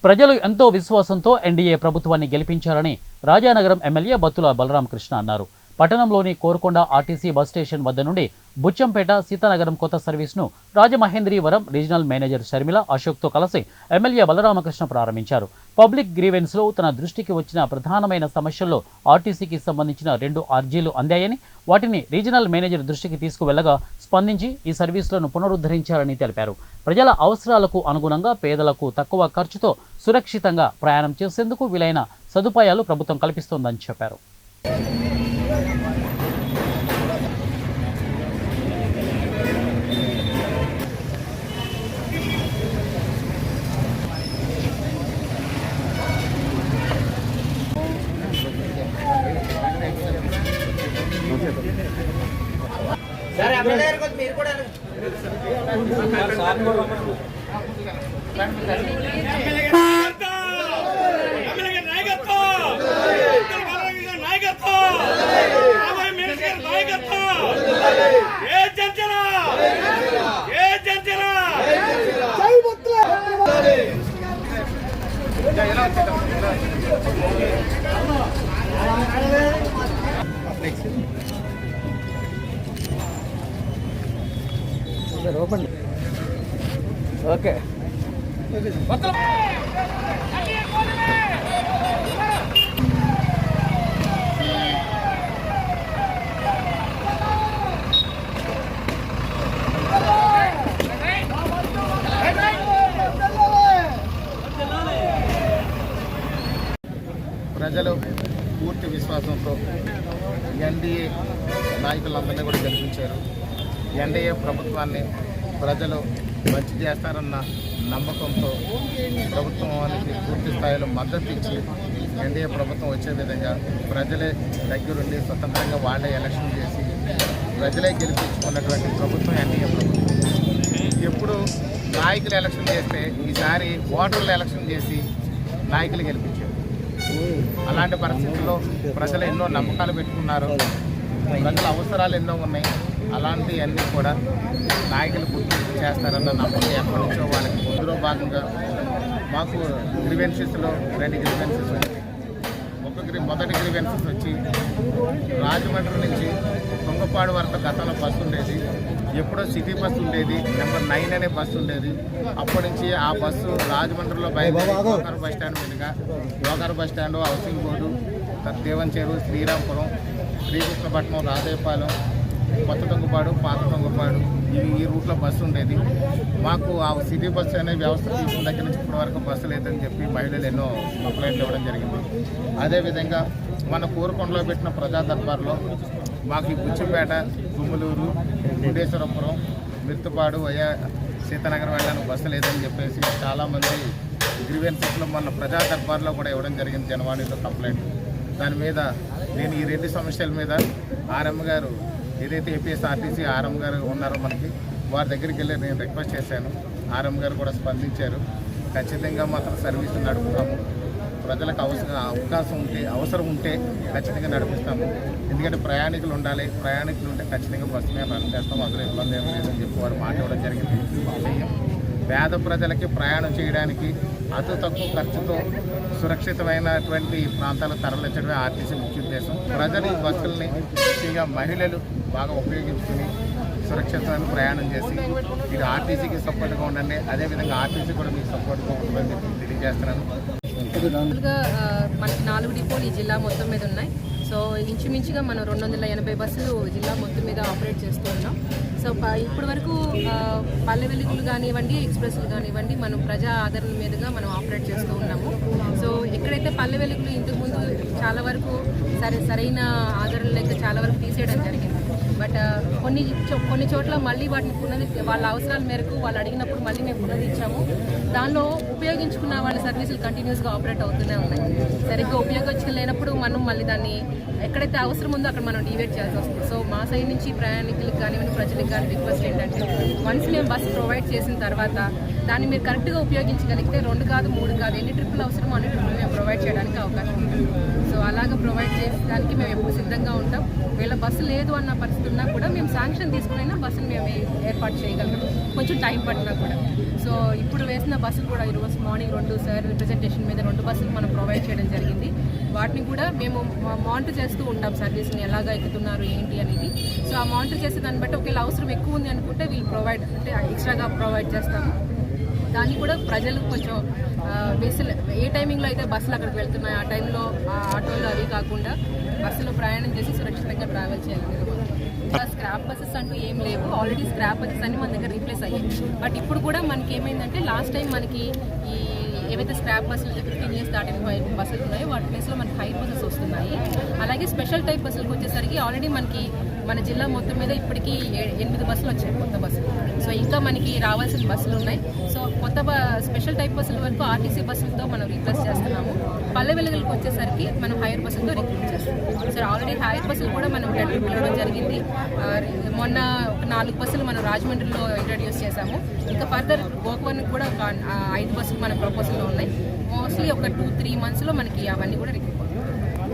ప్రజలు ఎంతో విశ్వాసంతో ఎన్డీఏ ప్రభుత్వాన్ని గెలిపించారని రాజానగరం ఎమ్మెల్యే బత్తుల బలరామకృష్ణ అన్నారు. పట్టణంలోని కోరుకొండ ఆర్టీసీ బస్ స్టేషన్ వద్ద నుండి బుచ్చంపేట సీతానగరం కొత్త సర్వీస్ను రాజమహేంద్రీవరం రీజనల్ మేనేజర్ షర్మిల అశోక్తో కలిసి ఎమ్మెల్యే బలరామకృష్ణ ప్రారంభించారు. పబ్లిక్ గ్రీవెన్స్లో తన దృష్టికి వచ్చిన ప్రధానమైన సమస్యల్లో ఆర్టీసీకి సంబంధించిన 2 అర్జీలు అందాయని, వాటిని రీజనల్ మేనేజర్ దృష్టికి తీసుకువెళ్లగా స్పందించి ఈ సర్వీసులను పునరుద్ధరించారని తెలిపారు. ప్రజల అవసరాలకు అనుగుణంగా పేదలకు తక్కువ ఖర్చుతో సురక్షితంగా ప్రయాణం చేసేందుకు వీలైన సదుపాయాలు ప్రభుత్వం కల్పిస్తోందని చెప్పారు. ఓకే ప్రజలు పూర్తి విశ్వాసంతో ఎన్డీఏ నాయకులందరినీ కూడా గెలిపించారు. ఎన్డీఏ ప్రభుత్వాన్ని ప్రజలు మంచి చేస్తారన్న నమ్మకంతో ప్రభుత్వానికి పూర్తి స్థాయిలో మద్దతు ఇచ్చి ఎన్డీఏ ప్రభుత్వం వచ్చే విధంగా ప్రజలే దగ్గరుండి స్వతంత్రంగా వాళ్ళే ఎలక్షన్ చేసి ప్రజలే గెలిపించుకున్నటువంటి ప్రభుత్వం ఎన్డీఏ ప్రభుత్వం. ఎప్పుడు నాయకులు ఎలక్షన్ చేస్తే ఈసారి ఓటర్లు ఎలక్షన్ చేసి నాయకులు గెలిపించారు. అలాంటి పరిస్థితుల్లో ప్రజలు ఎన్నో నమ్మకాలు పెట్టుకున్నారు. ప్రజల అవసరాలు ఎన్నో ఉన్నాయి. అలాంటివన్నీ కూడా నాయకులు గుర్తు చేస్తారన్న నమ్మకం ఎప్పటి నుంచో వాళ్ళకి. అందులో భాగంగా మాకు గ్రీవెన్సెస్లో 2 గ్రీవెన్సెస్ వచ్చాయి. మొదటి గ్రీవెన్సెస్ వచ్చి రాజమండ్రి నుంచి తుంగపాడు వరకు గతంలో బస్సు ఉండేది. ఎప్పుడో సిటీ బస్సు ఉండేది, నెంబర్ 9 అనే బస్సు ఉండేది. అప్పటి నుంచి ఆ బస్సు రాజమండ్రిలో బయలుదేరి గోకారు బస్ స్టాండ్ మీదుగా Gokaru bus stand, housing board, Devancheru, Srirampuram, Srikrishnapatnam, Rajepalem, Kotha Tungapadu, పాత తుంగపాడు ఈ రూట్లో బస్సు ఉండేది. మాకు ఆ సిటీ బస్సు అనే వ్యవస్థ తీసుకున్న దగ్గర నుంచి ఇప్పటి వరకు బస్సు లేదని చెప్పి మహిళలు ఎన్నో కంప్లైంట్లు ఇవ్వడం జరిగింది. అదేవిధంగా మన కోరుకొండలో పెట్టిన ప్రజా దర్బార్లో మాకు ఈ బుచ్చిపేట, గుమ్మలూరు, గుండేశ్వరపురం, మిర్తుపాడు, సీతానగరం వెళ్ళడానికి బస్సు లేదని చెప్పేసి చాలామంది గ్రీవెన్సెస్లో మొన్న ప్రజా దర్బార్లో కూడా ఇవ్వడం జరిగింది, జనవాణిలో కంప్లైంట్. దాని మీద నేను ఈ 2 సమస్యల మీద ఆర్ఎం గారు, ఏదైతే ఏపీఎస్ఆర్టీసీ ఆర్ఎం గారు ఉన్నారో మనకి, వారి దగ్గరికి వెళ్ళి నేను రిక్వెస్ట్ చేశాను. ఆర్ఎం గారు కూడా స్పందించారు. ఖచ్చితంగా మాత్రం సర్వీసులు నడుపుతాము. ప్రజలకు అవసరం ఉంటే ఖచ్చితంగా నడిపిస్తాము. ఎందుకంటే ప్రయాణికులు ఉండాలి. ప్రయాణికులు ఉంటే ఖచ్చితంగా బస్సు మీద రన్ చేస్తాము. అందులో ఇబ్బంది ఏమీ లేదని చెప్పి వారు మాట్లాడడం జరిగింది. పేద ప్రజలకి ప్రయాణం చేయడానికి అతి తక్కువ ఖర్చుతో సురక్షితమైనటువంటి ప్రాంతాలకు తరలించడమే ఆర్టీసీ ముఖ్య ఉద్దేశం. ప్రజలు ఈ బస్సుల్ని, ముఖ్యంగా మహిళలు బాగా ఉపయోగించుకుని సురక్షితమైన ప్రయాణం చేసి ఇది ఆర్టీసీకి సపోర్ట్గా ఉండండి. అదేవిధంగా ఆర్టీసీ కూడా మీకు సపోర్ట్గా ఉంటుందని చెప్పి తెలియజేస్తున్నాను. మనకి 4 డిపోలు ఈ జిల్లా మొత్తం మీద ఉన్నాయి. సో ఇంచుమించుగా మనం 280 బస్సులు జిల్లా మొత్తం మీద ఆపరేట్ చేస్తూ ఉన్నాం. సో ఇప్పటి వరకు పల్లె వెలుగులు కానివ్వండి, ఎక్స్ప్రెస్లు కానివ్వండి, మనం ప్రజా ఆదరణ మీదుగా మనం ఆపరేట్ చేస్తూ ఉన్నాము. సో ఎక్కడైతే పల్లె వెలుగులు ఇంతకుముందు చాలా వరకు సరైన ఆదరణ లేక చాలా వరకు తీసేయడం జరిగింది. బట్ కొన్ని చోట్ల మళ్ళీ వాటిని వాళ్ళ అవసరాల మేరకు వాళ్ళు అడిగినప్పుడు మళ్ళీ మేము పునరుద్ధరించాము. దానిలో ఉపయోగించుకున్న వాళ్ళ సర్వీసులు కంటిన్యూస్గా ఆపరేట్ అవుతూనే ఉన్నాయి. సరిగ్గా ఉపయోగించుకుని లేనప్పుడు మనం మళ్ళీ దాన్ని ఎక్కడైతే అవసరం ఉందో అక్కడ మనం డివైడ్ చేయాల్సి వస్తుంది. సో మా సైడ్ నుంచి ప్రయాణికులకు కానివ్వండి, ప్రజలకు కానీ రిక్వెస్ట్ ఏంటంటే, వన్స్ మేము బస్సు ప్రొవైడ్ చేసిన తర్వాత దాన్ని మీరు కరెక్ట్గా ఉపయోగించగలిగితే 2 కాదు 3 కాదు ఎన్ని ట్రిప్పులు అవసరమో అన్ని ట్రిప్పులు మేము ప్రొవైడ్ చేయడానికి అవకాశం ఉంటుంది. సో అలాగా ప్రొవైడ్ చేసేదానికి మేము ఎప్పుడు సిద్ధంగా ఉంటాం. వీళ్ళ బస్సు లేదు అన్న పరిస్థితి ఉన్నా కూడా మేము శాంక్షన్ తీసుకునైనా బస్సును మేము ఏర్పాటు చేయగలం, కొంచెం టైం పట్టినా కూడా. సో ఇప్పుడు వేసిన బస్సులు కూడా ఈరోజు మార్నింగ్ 2 సార్ రిప్రజెంటేషన్ మీద 2 బస్సులు మనం ప్రొవైడ్ చేయడం జరిగింది. వాటిని కూడా మేము మానిటర్ చేస్తూ ఉంటాం, సర్వీస్ని ఎలాగా ఎక్కుతున్నారు ఏంటి అనేది. సో ఆ మానిటర్ చేసే దాన్ని బట్టి ఒకవేళ అవసరం ఎక్కువ ఉంది అనుకుంటే వీళ్ళు ప్రొవైడ్ అంటే ఎక్స్ట్రాగా ప్రొవైడ్ చేస్తాము. దాన్ని కూడా ప్రజలు కొంచెం బస్సులు ఏ టైమింగ్లో అయితే బస్సులు అక్కడికి వెళ్తున్నాయి ఆ టైంలో ఆటోలు అవి కాకుండా బస్సులో ప్రయాణం చేసి సురక్షితంగా ట్రావెల్ చేయాలనేది. స్క్రాప్ బస్సెస్ అంటూ ఏం లేవు, ఆల్రెడీ స్క్రాప్ బస్సెస్ అన్ని మన దగ్గర రీప్లేస్ అయ్యాయి. బట్ ఇప్పుడు కూడా మనకి ఏమైందంటే లాస్ట్ టైం మనకి ఈ ఏవైతే స్క్రాప్ బస్సులు 15 years దాటిన బస్సులు ఉన్నాయో వాటి ప్లేస్లో మనకి హైర్ బస్సెస్ వస్తున్నాయి. అలాగే స్పెషల్ టైప్ బస్సులకు వచ్చేసరికి ఆల్రెడీ మనకి మన జిల్లా మొత్తం మీద ఇప్పటికీ 8 బస్సులు వచ్చాయి, కొత్త బస్సులు. సో ఇంకా మనకి రావాల్సిన బస్సులు ఉన్నాయి. సో కొత్త స్పెషల్ టైప్ బస్సుల వరకు ఆర్టీసీ బస్సులతో మనం రీప్లేస్ చేస్తున్నాము. పల్లె వెలుగులకు వచ్చేసరికి మనం హైర్ బస్సులతో రిక్రూట్ చేస్తున్నాం. సో ఆల్రెడీ హైర్ బస్సులు కూడా మనం టెండర్ పిలవడం జరిగింది. మొన్న 4 బస్సులు మనం రాజమండ్రిలో ఇంట్రడ్యూస్ చేశాము. ఇంకా ఫర్దర్ గోకవన్కి కూడా 5 బస్సులు మన ప్రపోజల్లో ఉన్నాయి. మోస్ట్లీ ఒక 2-3 monthsలో మనకి అవన్నీ కూడా రిక్రూట్